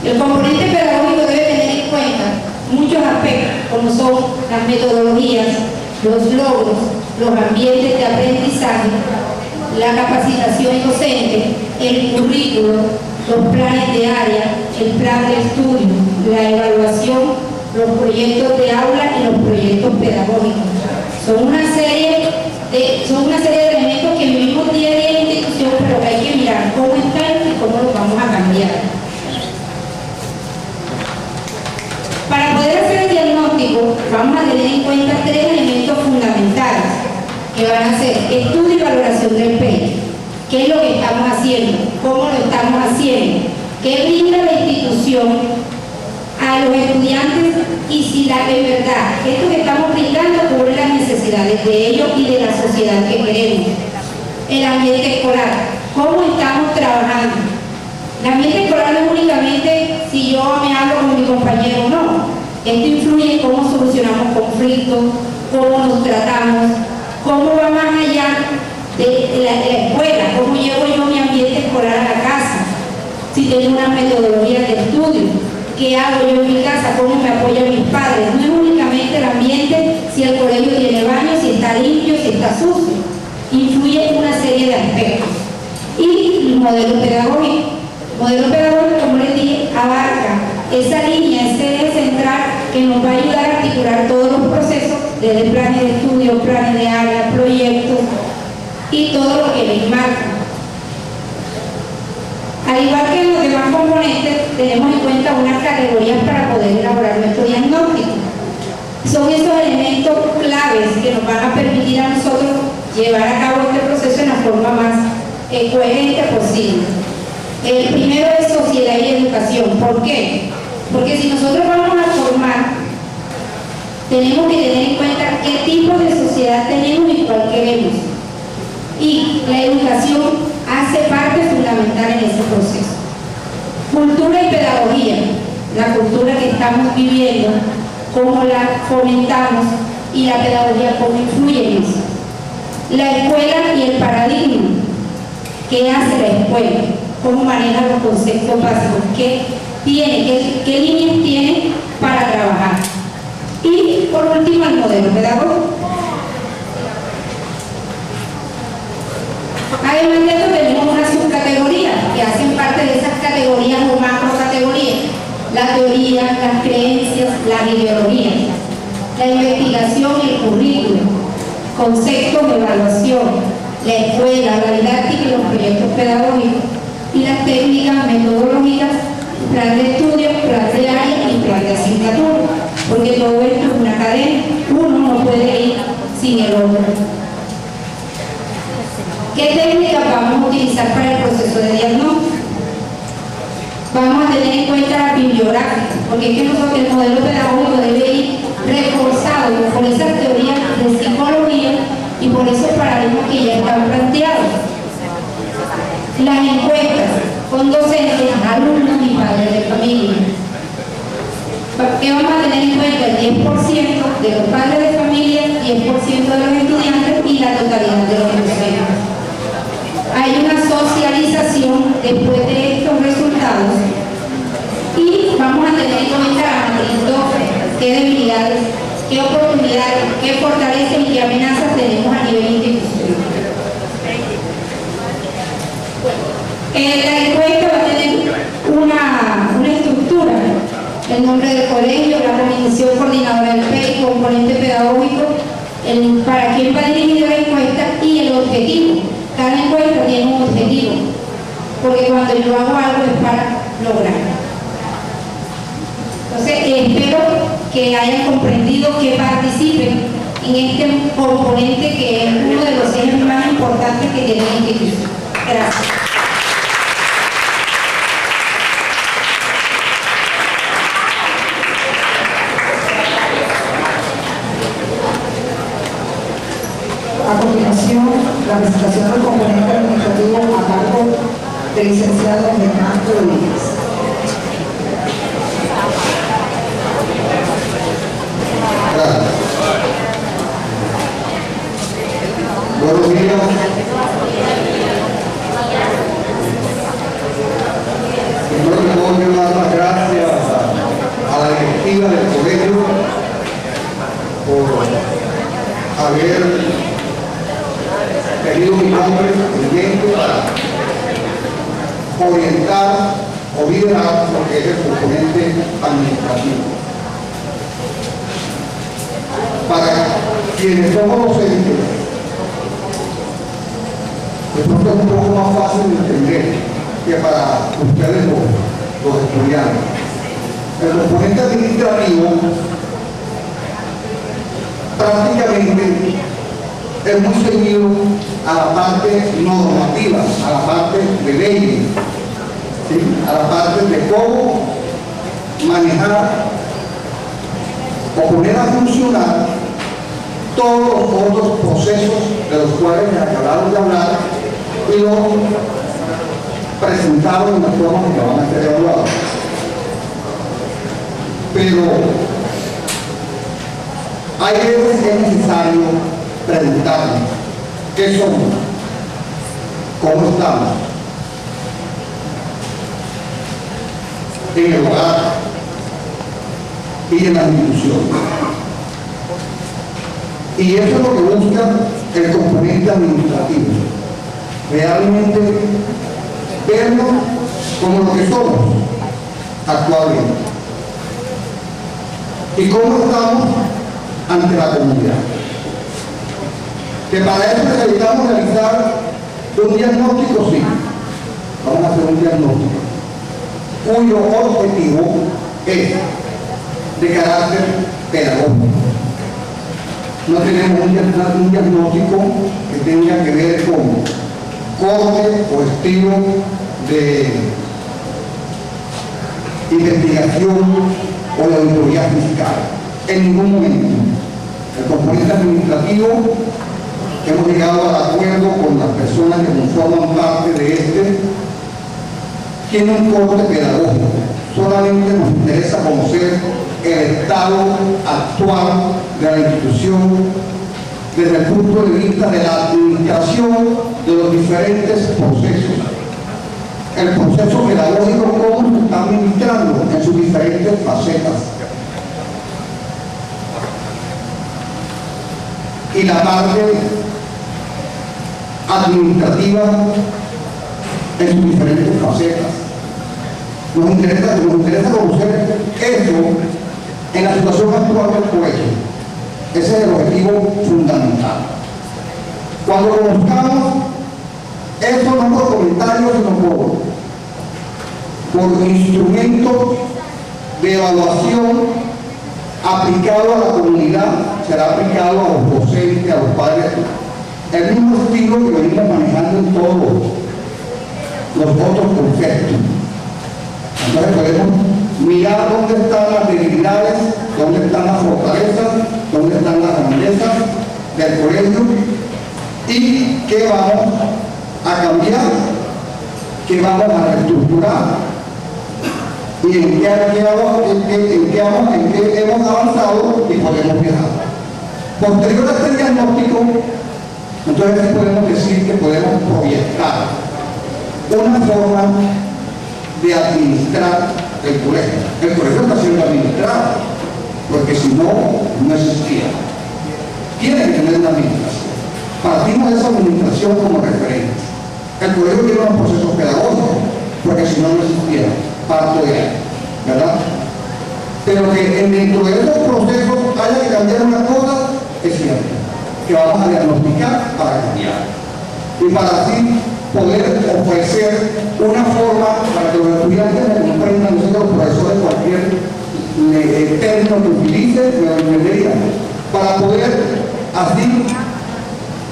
El componente pedagógico debe tener en cuenta muchos aspectos, como son las metodologías, los logros, los ambientes de aprendizaje, la capacitación docente, el currículo, los planes de área, el plan de estudio, la evaluación, los proyectos de aula y los proyectos pedagógicos. Son una serie de elementos que vivimos día a día en la institución, pero hay que mirar cómo están y cómo los vamos a cambiar. Para poder hacer el diagnóstico, vamos a tener en cuenta 3 elementos fundamentales, que van a ser estudio y valoración del PEI. ¿Qué es lo que estamos haciendo? ¿Cómo lo estamos haciendo? ¿Qué brinda la institución a los estudiantes? Y si en verdad esto que estamos brindando cubre las necesidades de ellos y de la sociedad que queremos. El ambiente escolar, ¿cómo estamos trabajando? El ambiente escolar no es únicamente si yo me hablo con mi compañero o no. Esto influye en cómo solucionamos conflictos, cómo nos tratamos, cómo va más allá de la escuela, cómo llevo yo mi ambiente escolar a la casa, si tengo una metodología de estudio, qué hago yo en mi casa, cómo me apoyan mis padres. No es únicamente el ambiente, si el colegio tiene baño, si está limpio, si está sucio. Influye en una serie de aspectos. Y el modelo pedagógico. El modelo pedagógico, como les dije, abarca esa línea, ese eje central que nos va a ayudar a articular todos los procesos, desde planes de estudio, planes de área, proyectos y todo lo que les marca. Al igual que en los demás componentes, tenemos en cuenta unas categorías para poder elaborar nuestro diagnóstico. Son esos elementos claves que nos van a permitir a nosotros llevar a cabo este proceso en la forma más coherente posible. El primero es sociedad y educación. ¿Por qué? Porque si nosotros vamos a formar, tenemos que tener en cuenta qué tipo de sociedad tenemos y cuál queremos. Y la educación hace parte fundamental en ese proceso. Cultura y pedagogía, la cultura que estamos viviendo, cómo la fomentamos y la pedagogía cómo influye en eso. La escuela y el paradigma, ¿qué hace la escuela? ¿Cómo maneja los conceptos básicos? ¿Qué líneas tiene para trabajar? Y por último, el modelo pedagógico. Además de esto, tenemos una subcategoría que hacen parte de esas categorías o macrocategorías: la teoría, las creencias, las ideologías, la investigación y el currículo, conceptos de evaluación, la escuela, la didáctica y los proyectos pedagógicos, y las técnicas, metodológicas, plan de estudio, plan de área y plan de asignatura, porque todo esto es una cadena, uno no puede ir sin el otro. ¿Qué técnicas vamos a utilizar para el proceso de diagnóstico? Vamos a tener en cuenta la bibliográfica, porque es que el modelo pedagógico debe ir reforzado por esas teorías de psicología y por esos paradigmas que ya están planteados. Las encuestas con docentes, alumnos y padres de familia. ¿Qué vamos a tener en cuenta? El 10% de los padres de familia, 10% de los estudiantes y la totalidad de los docentes. Hay una socialización después de estos resultados y vamos a tener en cuenta la matriz 12, qué debilidades, qué oportunidades, qué fortalezas y qué amenazas tenemos a nivel institucional. La encuesta va a tener una estructura: el nombre del colegio, la comisión coordinadora del PEI, componente pedagógico, para quién va dirigida la encuesta y el objetivo. Cada encuesta tiene un objetivo, porque cuando yo hago algo es para lograr. Entonces, espero que hayan comprendido, que participen en este componente que es uno de los ejes más importantes que tiene la institución. Gracias. A continuación, la presentación del componente administrativo a cargo del licenciado Germán Rodríguez. Gracias. Buenos días. Primero que todo, quiero dar las gracias considerar lo que es el componente administrativo. Para quienes somos docentes, de pronto es un poco más fácil de entender que para ustedes los estudiantes. El componente administrativo prácticamente es muy seguido a la parte normativa, a la parte de leyes, ¿sí? A la parte de cómo manejar o poner a funcionar todos los otros procesos de los cuales les acabamos de hablar y los presentados en la forma que van a ser evaluados. Pero hay veces que es necesario preguntarnos qué somos, cómo estamos en el hogar y en las instituciones. Y eso es lo que busca el componente administrativo. Realmente vernos como lo que somos actualmente. Y cómo estamos ante la comunidad. Que para eso necesitamos realizar un diagnóstico, sí. Vamos a hacer un diagnóstico, cuyo objetivo es de carácter pedagógico. No tenemos un diagnóstico que tenga que ver con corte o estilo de investigación o de auditoría fiscal. En ningún momento. El componente administrativo, hemos llegado al acuerdo con las personas que conforman parte de este, tiene un corte pedagógico. Solamente nos interesa conocer el estado actual de la institución desde el punto de vista de la administración de los diferentes procesos. El proceso pedagógico, cómo se está administrando en sus diferentes facetas. Y la parte administrativa en sus diferentes facetas. Nos interesa conocer eso en la situación actual del colegio. Ese es el objetivo fundamental. Cuando conozcamos eso, no por comentarios, sino por instrumentos de evaluación aplicado a la comunidad, será aplicado a los docentes, a los padres, el mismo estilo que venimos manejando en todos los otros conceptos. Entonces podemos mirar dónde están las debilidades, dónde están las fortalezas, dónde están las grandezas del colegio y qué vamos a cambiar, qué vamos a reestructurar y en qué hemos avanzado y podemos viajar. Posterior a este diagnóstico, entonces podemos decir que podemos proyectar una forma de administrar el colegio. El colegio está siendo administrado, porque si no, no existía. Tiene que tener una administración. Partimos de esa administración como referente. El colegio tiene unos procesos pedagógicos, porque si no, no existiera. Parto de ahí, ¿verdad? Pero que dentro de esos procesos haya que cambiar una cosa, es cierto, que vamos a diagnosticar para cambiar. Y para así poder ofrecer una forma para que los estudiantes me comprendan, no sé, los profesores cualquier término que utilicen, me lo entenderían, para poder así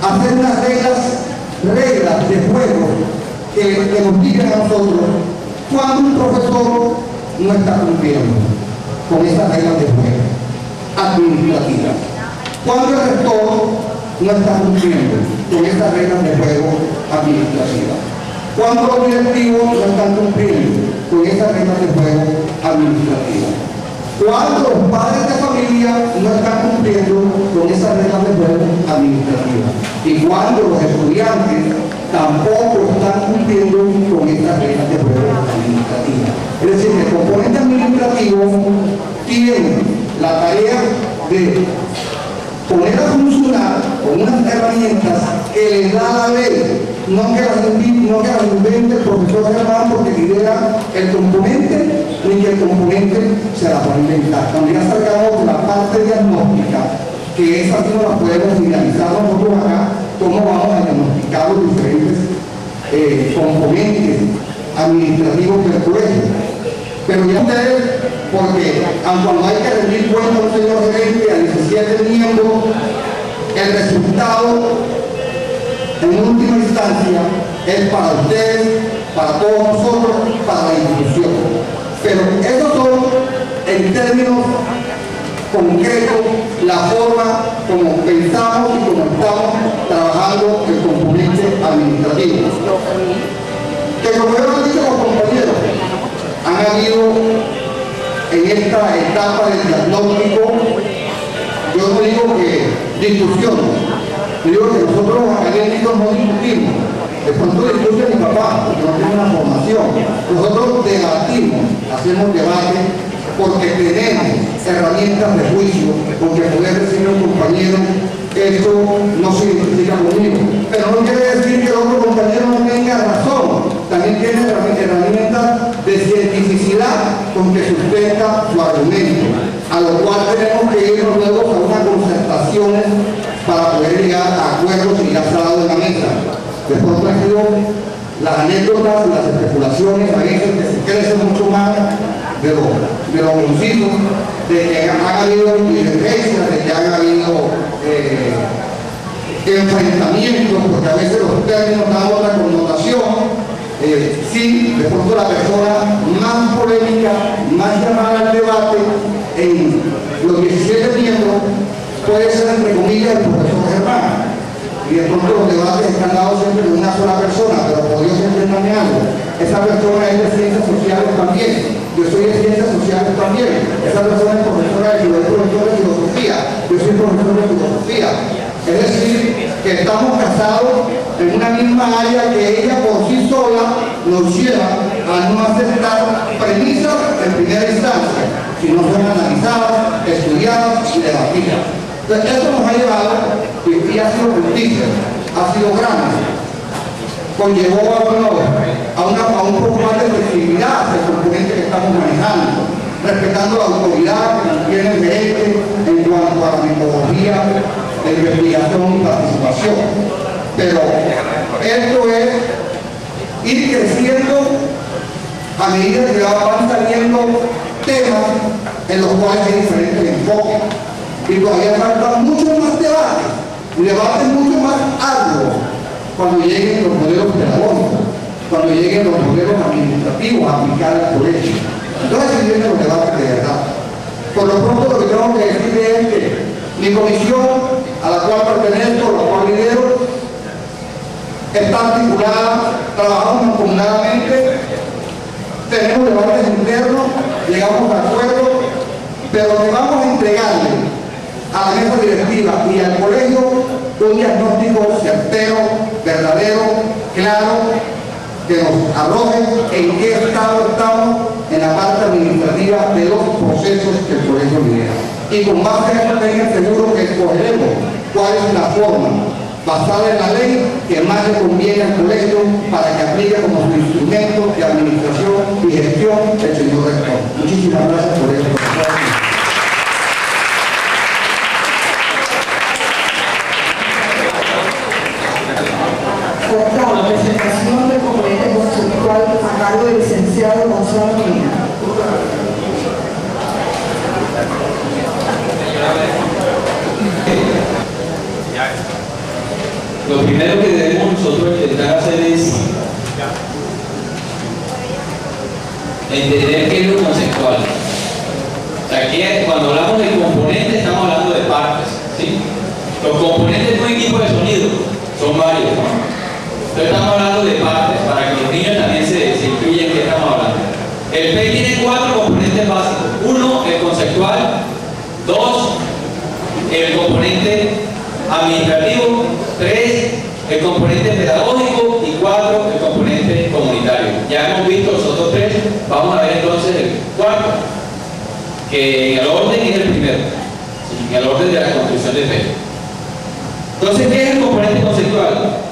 hacer unas reglas de juego que nos digan a nosotros cuando un profesor no está cumpliendo con esas reglas de juego administrativas, cuando el rector no está cumpliendo con estas reglas de juego administrativas, cuando los directivos no están cumpliendo con estas reglas de juego administrativas, cuando los padres de familia no están cumpliendo con esas reglas de juego administrativas y cuando los estudiantes tampoco están cumpliendo con estas reglas de juego administrativas. Es decir, el componente administrativo tiene la tarea de poner a funcionar con unas herramientas que le da la ley no que las invente el profesor Germán porque lidera el componente, ni que el componente se la puede inventar. Cuando ya salgamos de la parte diagnóstica, que esa sí no la podemos finalizar nosotros acá, cómo vamos a diagnosticar los diferentes componentes administrativos del colegio. Pero ya ustedes, porque cuando hay que rendir cuenta a un señor gerente, a 17 miembros, el resultado en última instancia es para ustedes, para todos nosotros, para la institución. Pero esos son, en términos concretos, la forma como pensamos y como estamos trabajando el componente administrativo. Que como ya han dicho los compañeros, han habido en esta etapa del diagnóstico, yo no digo que discusión, digo que nosotros los académicos no discutimos. De pronto discute mi papá, porque no tiene una formación. Nosotros debatimos, hacemos debate, porque tenemos herramientas de juicio, porque poder decirle a un compañero, esto no se identifica conmigo. Pero no quiere decir que el otro compañero no tenga razón. También tiene herramientas de cientificidad con que sustenta su argumento, a lo cual tenemos que ir luego a unas concertaciones para poder llegar a acuerdos y ya se ha dado en la mesa. Después han sido las anécdotas y las especulaciones a veces que se crecen mucho más de los conocidos, de que han habido divergencias, de que han habido enfrentamientos, porque a veces los términos dan otra connotación. Sí, de pronto la persona más polémica, más llamada al debate en los 17 miembros puede ser, entre comillas, el profesor Germán. Y de pronto los debates están dados siempre de una sola persona, pero por Dios siempre es algo. Esa persona es de ciencias sociales también. Yo soy de ciencias sociales también. Esa persona es profesora de filosofía. Yo soy profesor de filosofía. Es decir, que estamos casados en una misma área que ella por sí sola nos lleva a no aceptar premisas en primera instancia, sino son analizadas, estudiadas y debatidas. Entonces, esto nos ha llevado, y ha sido justicia, ha sido grande, conllevó a un poco más de flexibilidad del componente que estamos manejando, respetando la autoridad que tiene el gerente en cuanto a la metodología de investigación y participación. Pero esto es ir creciendo a medida que van saliendo temas en los cuales hay diferentes enfoques. Y todavía faltan muchos más debates mucho más arduos cuando lleguen los modelos pedagógicos, cuando lleguen los modelos administrativos a aplicar al colegio. Entonces se vienen los debates de verdad. Por lo pronto lo que tengo que decir es que mi comisión, a la cual pertenezco, la cual lidero, está articulada, trabajamos mancomunadamente, tenemos debates internos, llegamos a acuerdos, pero lo que vamos a entregarle a la mesa directiva y al colegio un diagnóstico certero, verdadero, claro, que nos arroje en qué estado estamos en la parte administrativa de los procesos que el colegio lidera. Y con base a eso tengan seguro que escogeremos cuál es la forma basada en la ley que más le conviene al colegio para que aplique como su instrumento de administración y gestión el señor rector. Muchísimas gracias por eso. La presentación del componente conceptual a cargo del licenciado Gonzalo Molina. Lo primero que debemos nosotros intentar hacer es entender qué es lo conceptual. O sea, que cuando hablamos de componentes estamos hablando de partes, ¿sí? Los componentes de un equipo de sonido son varios, ¿no? Entonces estamos hablando de partes, para que los niños también se incluyan en qué estamos hablando. El PEI tiene 4 componentes básicos. 1, el conceptual. 2, el componente administrativo. 3, el componente pedagógico. Y 4, el componente comunitario. Ya hemos visto los otros 3, vamos a ver entonces el 4, que en el orden es el primero, ¿sí? En el orden de la construcción de PEI. Entonces, ¿qué es el componente conceptual?